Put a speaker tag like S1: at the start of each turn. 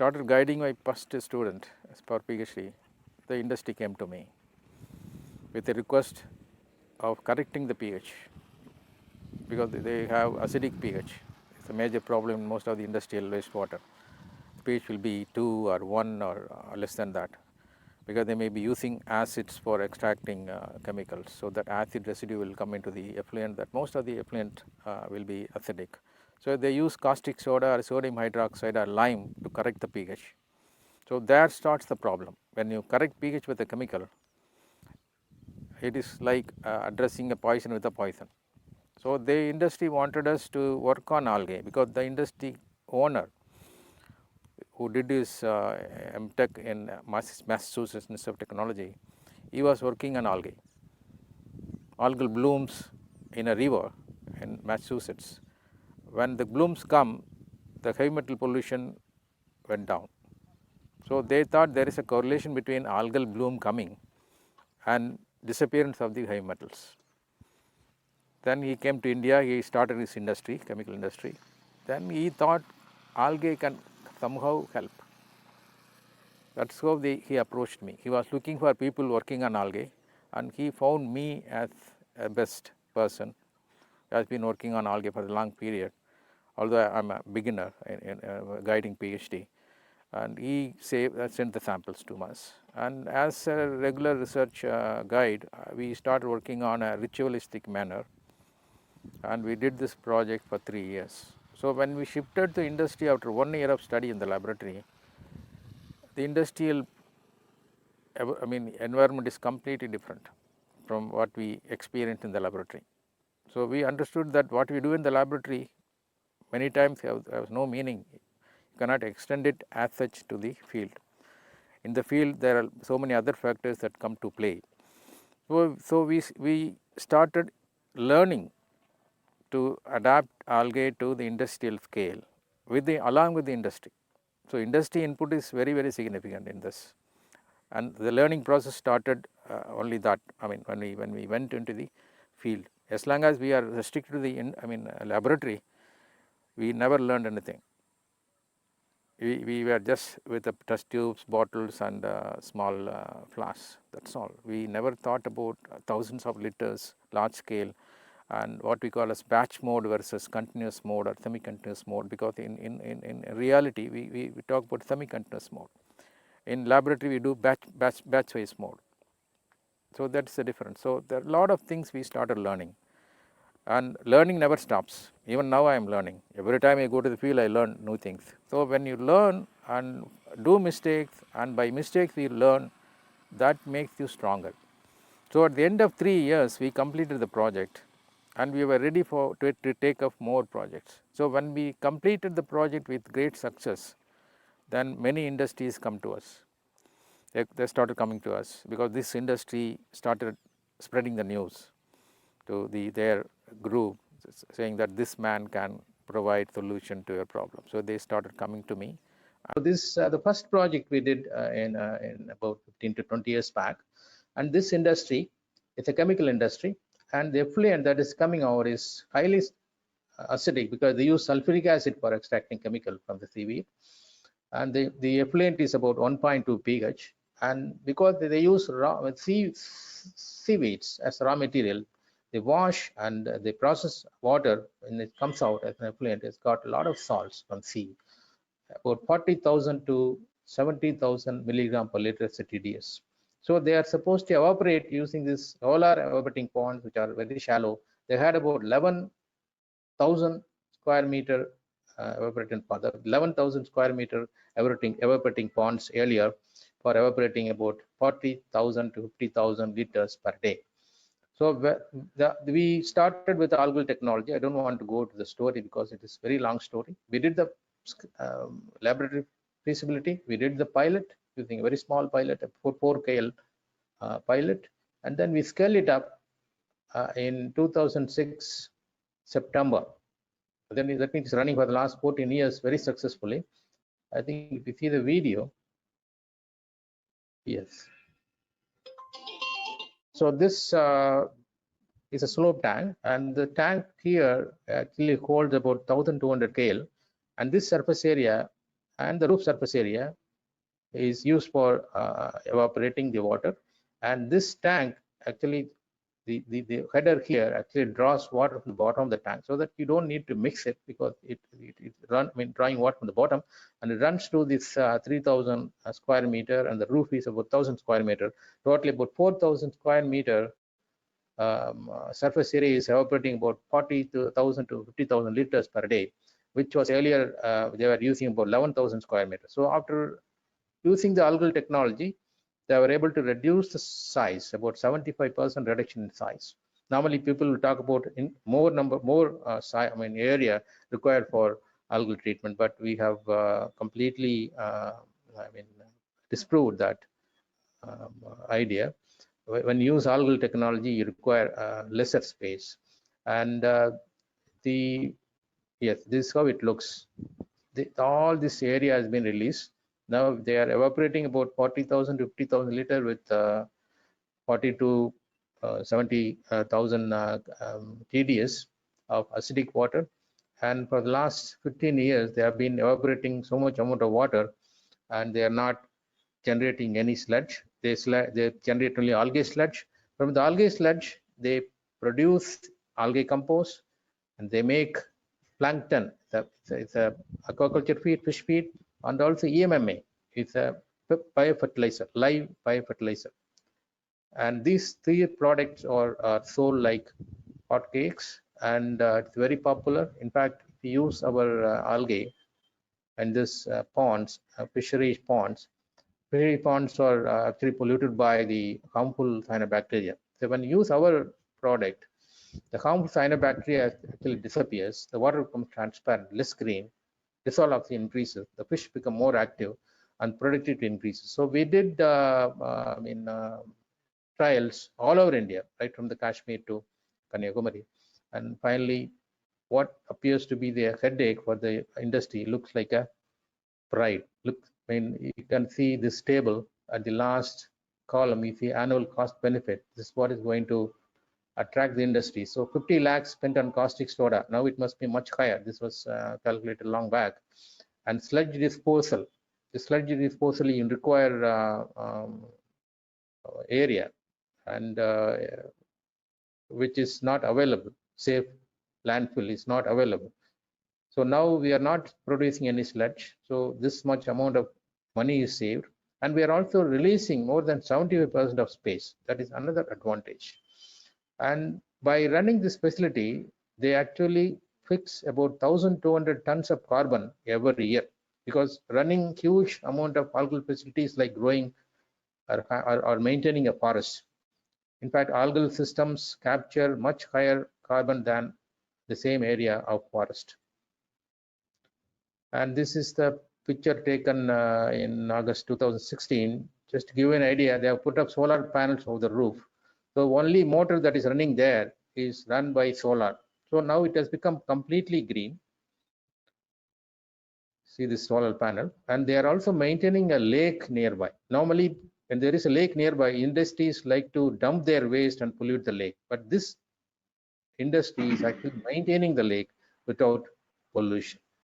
S1: started guiding my first student for PhD, the industry came to me with a request of correcting the pH, because they have acidic pH. It's a major problem in most of the industrial wastewater. pH will be 2 or 1 or less than that, because they may be using acids for extracting chemicals. So that acid residue will come into the effluent, that most of the effluent will be acidic. So they use caustic soda or sodium hydroxide or lime to correct the pH. So there starts the problem. When you correct pH with a chemical, it is like addressing a poison with a poison. So the industry wanted us to work on algae, because the industry owner who did his MTech in Massachusetts Institute of Technology, he was working on algae. Algal blooms in a river in Massachusetts. When the blooms come, the heavy metal pollution went down. So they thought there is a correlation between algal bloom coming and disappearance of the heavy metals. Then he came to India, he started his industry, chemical industry. Then he thought algae can somehow help. That's how he approached me. He was looking for people working on algae, and he found me as a best person who has been working on algae for a long period, although I am a beginner in guiding PhD. And he sent the samples to us. And as a regular research guide, we started working on a ritualistic manner, and we did this project for 3 years. So when we shifted to industry after 1 year of study in the laboratory, the industrial environment is completely different from what we experienced in the laboratory. So we understood that what we do in the laboratory many times has no meaning. You cannot extend it as such to the field. In the field, there are so many other factors that come to play. So we started learning to adapt algae to the industrial scale along with the industry. So industry input is very, very significant in this, and the learning process started only that. When we went into the field, as long as we are restricted to the laboratory, we never learned anything. We were just with the test tubes, bottles, and small flasks. That's all. We never thought about thousands of liters, large scale, and what we call as batch mode versus continuous mode or semi-continuous mode, because in reality we talk about semi-continuous mode. In laboratory we do batch wise mode. So that's the difference. So there are a lot of things we started learning, and learning never stops. Even now I am learning. Every time I go to the field, I learn new things. So when you learn and do mistakes, and by mistakes we learn, that makes you stronger. So at the end of 3 years, we completed the project, and we were ready to take up more projects. So when we completed the project with great success, then many industries come to us. They started coming to us, because this industry started spreading the news to their group, saying that this man can provide solution to your problem. So they started coming to me. So this the first project we did in about 15 to 20 years back, and this industry, it's a chemical industry, and the effluent that is coming out is highly acidic, because they use sulfuric acid for extracting chemical from the seaweed, and the effluent is about 1.2 pH, and because they use seaweeds as raw material, they wash and they process water when it comes out as an effluent. It's got a lot of salts from sea, about 40,000 to 70,000 milligram per liter TDS. So they are supposed to evaporate using this solar evaporating ponds, which are very shallow. They had about 11,000 square meter evaporating pond, 11,000 square meter evaporating ponds earlier, for evaporating about 40,000 to 50,000 liters per day. So we started with algal technology. I don't want to go to the story because it is a very long story. We did the laboratory feasibility. We did the pilot using a very small pilot, a 4 kL pilot, and then we scaled it up in 2006 September. Then that means it's running for the last 14 years very successfully. I think if you see the video, yes. So this is a slope tank, and the tank here actually holds about 1200 kL, and this surface area and the roof surface area is used for evaporating the water. And this tank actually, the header here actually draws water from the bottom of the tank, so that you don't need to mix it, because it drawing water from the bottom, and it runs to this 3000 square meter, and the roof is about 1000 square meter, totally about 4000 square meter. Surface area is evaporating about 40,000 to 50,000 liters per day, which was earlier they were using about 11,000 square meters. So after using the algal technology, they were able to reduce the size, about 75% reduction in size. Normally, people will talk about more area required for algal treatment, but we have completely disproved that idea. When you use algal technology, you require lesser space. And yes, this is how it looks. All this area has been released. Now they are evaporating about 40,000 to 50,000 liter with 40 to 70,000 TDS of acidic water. And for the last 15 years, they have been evaporating so much amount of water, and they are not generating any sludge. They generate only algae sludge. From the algae sludge, they produce algae compost, and they make plankton. It's a aquaculture feed, fish feed, and also EMMA. It's a biofertilizer, live biofertilizer. And these three products are sold like hotcakes, and it's very popular. In fact, if you use our algae and this ponds, fishery ponds are actually polluted by the harmful cyanobacteria. So when you use our product, the harmful cyanobacteria actually disappears. The water becomes transparent, less green, dissolved oxygen increases, the fish become more active, and productivity increases. So we did trials all over India, right from the Kashmir to Kanyakumari. And finally, what appears to be the headache for the industry looks like a pride. Look, you can see this table at the last column. You see annual cost benefit. This is what is going to attract the industry. So 50 lakhs spent on caustic soda. Now it must be much higher. This was calculated long back. And sludge disposal. The sludge disposal, you require area, and which is not available. Safe landfill is not available. So now we are not producing any sludge. So this much amount of money is saved, and we are also releasing more than 75% of space. That is another advantage. And by running this facility, they actually fix about 1,200 tons of carbon every year, because running huge amount of algal facilities like growing or maintaining a forest. In fact, algal systems capture much higher carbon than the same area of forest. And this is the picture taken in August 2016. Just to give you an idea, they have put up solar panels over the roof. So only motor that is running there is run by solar. So now it has become completely green. See this solar panel. And they are also maintaining a lake nearby. Normally, when there is a lake nearby, industries like to dump their waste and pollute the lake. But this industry is actually maintaining the lake without pollution.